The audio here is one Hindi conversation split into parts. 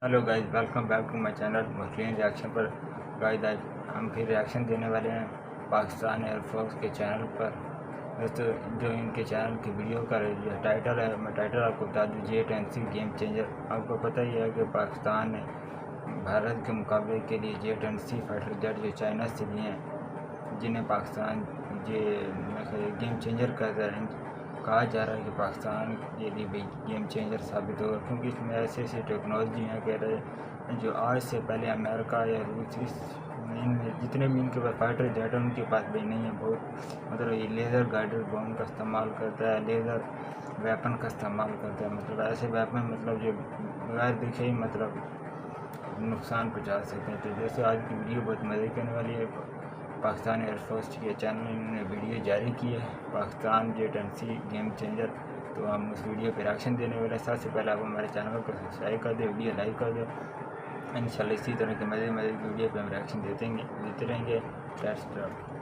Hello guys, welcome back to my channel Muslim reaction पर। गाइस आज हम फिर रिएक्शन देने वाले हैं पाकिस्तान एयरफोर्स के चैनल पर। दोस्तों, जो इनके चैनल की वीडियो का जो टाइटल है, मैं टाइटल आपको बता दूँ, J-10C गेम चेंजर। आपको पता ही है कि पाकिस्तान ने भारत के मुकाबले के लिए J-10C फाइटर जेट जो चाइना से लिए हैं, जिन्हें पाकिस्तान ये गेम चेंजर कहा जा रहा है कि पाकिस्तान के लिए भी गेम चेंजर साबित होगा, क्योंकि इसमें ऐसी ऐसी टेक्नोलॉजी हैं कह रहे जो आज से पहले अमेरिका या रूस जितने भी इनके पास फाइटर जेट हैं उनके पास भी नहीं है। बहुत मतलब ये लेज़र गाइडेड बॉम्ब का इस्तेमाल करता है, लेज़र वेपन का इस्तेमाल करता है। मतलब ऐसे वेपन जो बगैर दिखे ही नुकसान पहुँचा सकते हैं। तो जैसे आज की वीडियो बहुत मज़े करने वाली है। पाकिस्तान एयरफोर्स के चैनल ने वीडियो जारी की है, पाकिस्तान J-10C गेम चेंजर। तो हम उस वीडियो पर रिएक्शन देने वाले। सबसे पहले आप हमारे चैनल को सब्सक्राइब कर दे, वीडियो लाइक कर दे। इंशाल्लाह इसी तरह के मज़े की वीडियो पर हम रिएक्शन देते रहेंगे। Let's start.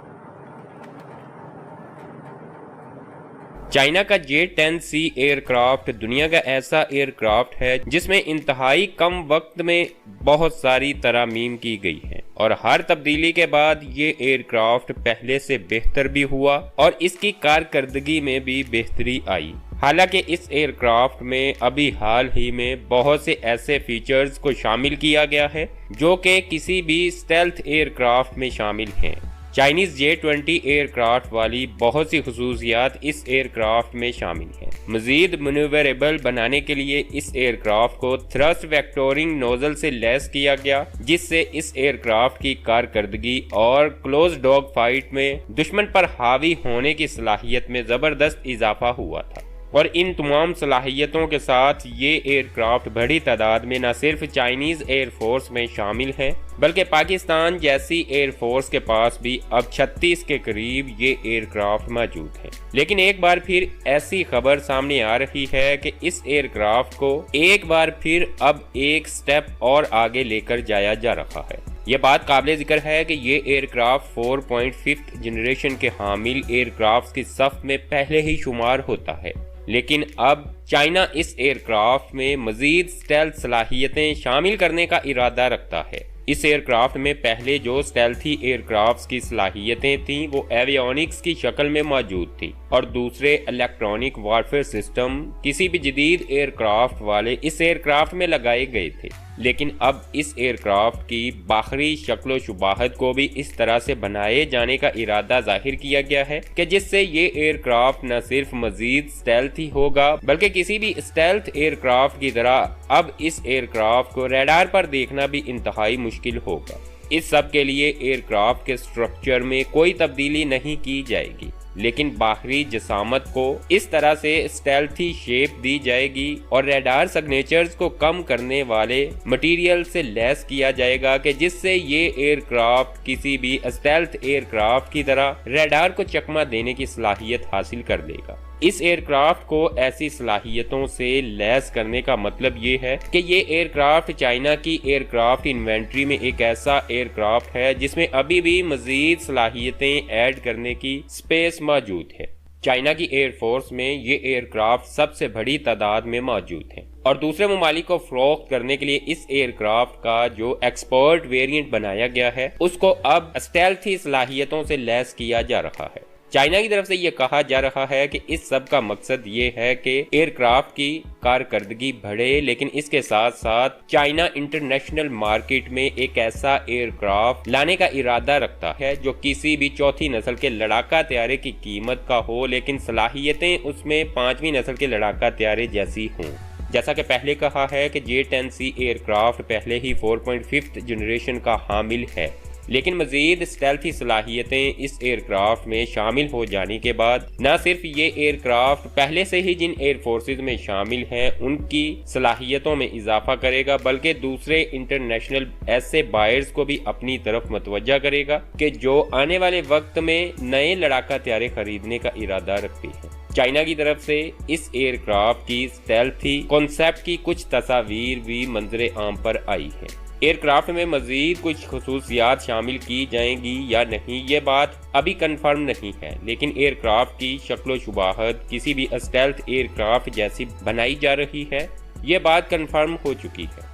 चाइना का J-10C एयरक्राफ्ट दुनिया का ऐसा एयरक्राफ्ट है जिसमें इंतहाई कम वक्त में बहुत सारी तरमीम की गई है और हर तब्दीली के बाद ये एयरक्राफ्ट पहले से बेहतर भी हुआ और इसकी कारकर्दगी में भी बेहतरी आई। हालांकि इस एयरक्राफ्ट में अभी हाल ही में बहुत से ऐसे फीचर्स को शामिल किया गया है जो कि किसी भी स्टेल्थ एयरक्राफ्ट में शामिल हैं। चाइनीज J-20 एयरक्राफ्ट वाली बहुत सी खसूसियात इस एयरक्राफ्ट में शामिल हैं। मजीद मनूवरेबल बनाने के लिए इस एयरक्राफ्ट को थ्रस्ट वेक्टोरिंग नोजल से लैस किया गया, जिससे इस एयरक्राफ्ट की कारकर्दगी और क्लोज डॉग फाइट में दुश्मन पर हावी होने की सलाहियत में जबरदस्त इजाफा हुआ था। और इन तमाम सलाहियतों के साथ ये एयरक्राफ्ट बड़ी तादाद में न सिर्फ चाइनीज एयरफोर्स में शामिल है बल्कि पाकिस्तान जैसी एयरफोर्स के पास भी अब 36 के करीब ये एयरक्राफ्ट मौजूद है। लेकिन एक बार फिर ऐसी खबर सामने आ रही है कि इस एयरक्राफ्ट को एक बार फिर अब एक स्टेप और आगे लेकर जाया जा रहा है। यह बात काबिल जिक्र है कि ये एयरक्राफ्ट 4.5 जनरेशन के हामिल एयरक्राफ्ट की सफ में पहले ही शुमार होता है, लेकिन अब चाइना इस एयरक्राफ्ट में मजीद स्टेल्थ सलाहियतें शामिल करने का इरादा रखता है। इस एयरक्राफ्ट में पहले जो स्टेल्थी एयरक्राफ्ट की सलाहियतें थीं वो एवियोनिक्स की शक्ल में मौजूद थीं और दूसरे इलेक्ट्रॉनिक वारफेयर सिस्टम किसी भी जदीद एयरक्राफ्ट वाले इस एयरक्राफ्ट में लगाए गए थे। लेकिन अब इस एयरक्राफ्ट की बाहरी शक्लो शुबाहत को भी इस तरह से बनाए जाने का इरादा जाहिर किया गया है कि जिससे ये एयरक्राफ्ट न सिर्फ मजीद स्टेल्थ ही होगा बल्कि किसी भी स्टेल्थ एयरक्राफ्ट की तरह अब इस एयरक्राफ्ट को रडार पर देखना भी इंतहाई मुश्किल होगा। इस सब के लिए एयरक्राफ्ट के स्ट्रक्चर में कोई तब्दीली नहीं की जाएगी, लेकिन बाहरी जसामत को इस तरह से स्टेल्थी शेप दी जाएगी और रडार सिग्नेचर्स को कम करने वाले मटेरियल से लैस किया जाएगा कि जिससे ये एयरक्राफ्ट किसी भी स्टेल्थ एयरक्राफ्ट की तरह रडार को चकमा देने की सलाहियत हासिल कर लेगा। इस एयरक्राफ्ट को ऐसी सलाहियतों से लैस करने का मतलब ये है कि ये एयरक्राफ्ट चाइना की एयरक्राफ्ट इन्वेंट्री में एक ऐसा एयरक्राफ्ट है जिसमें अभी भी मजीद सलाहियतें ऐड करने की स्पेस मौजूद है। चाइना की एयरफोर्स में ये एयरक्राफ्ट सबसे बड़ी तादाद में मौजूद है और दूसरे ममालिक को फरोख्त करने के लिए इस एयरक्राफ्ट का जो एक्सपर्ट वेरिएंट बनाया गया है उसको अब स्टेल्थी सलाहियतों से लैस किया जा रहा है। चाइना की तरफ से ये कहा जा रहा है कि इस सब का मकसद ये है कि एयरक्राफ्ट की कारकर्दगी बढ़े, लेकिन इसके साथ साथ चाइना इंटरनेशनल मार्केट में एक ऐसा एयरक्राफ्ट लाने का इरादा रखता है जो किसी भी चौथी नस्ल के लड़ाका तैयारे की कीमत का हो, लेकिन सलाहियतें उसमें 5वीं नस्ल के लड़ाका तैयारे जैसी हों। जैसा कि पहले कहा है कि J-10C एयरक्राफ्ट पहले ही 4.5 जनरेशन का हामिल है, लेकिन मजीद स्टेल्थी सलाहियतें इस एयरक्राफ्ट में शामिल हो जाने के बाद न सिर्फ ये एयरक्राफ्ट पहले से ही जिन एयरफोर्सेज में शामिल हैं उनकी सलाहियतों में इजाफा करेगा बल्कि दूसरे इंटरनेशनल ऐसे बायर्स को भी अपनी तरफ मतवज्जा करेगा कि जो आने वाले वक्त में नए लड़ाका तैयारे खरीदने का इरादा रखते हैं। चाइना की तरफ से इस एयरक्राफ्ट की स्टेल्थी कॉन्सेप्ट की कुछ तस्वीर भी मंजरे आम पर आई है। एयरक्राफ्ट में मजीद कुछ खसूसियात शामिल की जाएंगी या नहीं ये बात अभी कंफर्म नहीं है, लेकिन एयरक्राफ्ट की शक्लो शुबाहत किसी भी स्टेल्थ एयरक्राफ्ट जैसी बनाई जा रही है, ये बात कंफर्म हो चुकी है।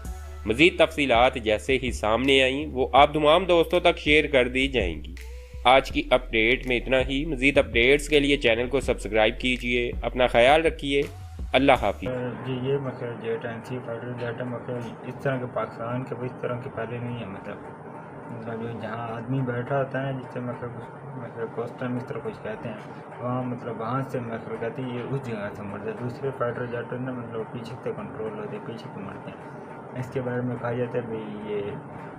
मज़ीद तफसीलात जैसे ही सामने आई वो आप तमाम दोस्तों तक शेयर कर दी जाएंगी। आज की अपडेट में इतना ही। मज़ीद अपडेट्स के लिए चैनल को सब्सक्राइब कीजिए। अपना ख्याल रखिए। अल्लाह हाफिज़। जी ये मतलब jet and C fighter jet मतलब इस तरह के पाकिस्तान के इस तरह के पहले नहीं है। मतलब जो जहाँ आदमी बैठा होता है जिससे मतलब कोस्टम इस तरह कुछ कहते हैं, वहाँ मतलब वहाँ से मतलब कहती है ये उस जगह से मरते हैं। दूसरे फाइटर जेट ने मतलब पीछे से कंट्रोल होते, पीछे से मरते हैं। इसके बारे में कहा जाता है भाई ये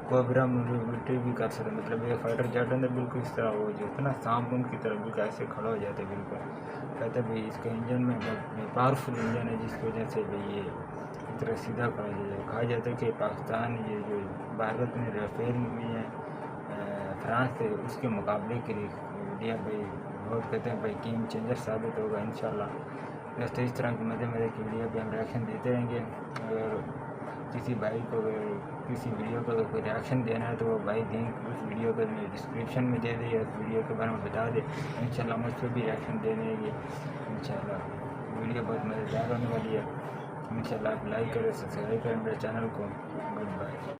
कोबरा मिलिट्री भी कर सकते, मतलब ये फाइटर जेट अंदर बिल्कुल इस तरह हो जो इतना सांप की तरह बिल्कुल ऐसे खड़ा हो जाते बिल्कुल। कहते भाई इसका इंजन में बहुत पावरफुल इंजन है जिसकी वजह से भाई ये इस तरह सीधा करा जाए। कहा जाता है कि पाकिस्तान ये जो भारत में राफेल भी है फ्रांस से उसके मुकाबले के लिए इंडिया भाई बहुत कहते हैं भाई गेम चेंजर साबित होगा इंशाल्लाह। तो इस तरह की मज़े की वीडियो पे हम रिएक्शन देते रहेंगे। अगर किसी भाई को किसी वीडियो को कोई रिएक्शन देना है तो वो भाई लिंक उस वीडियो को डिस्क्रिप्शन में दे दे या उस वीडियो के बारे में बता दे। इंशाल्लाह मुझ पर भी रिएक्शन दे देंगे इंशाल्लाह। वीडियो बहुत मज़ेदार होने वाली है। इंशाल्लाह आप लाइक करें, सब्सक्राइब करें मेरे चैनल को। Good bye.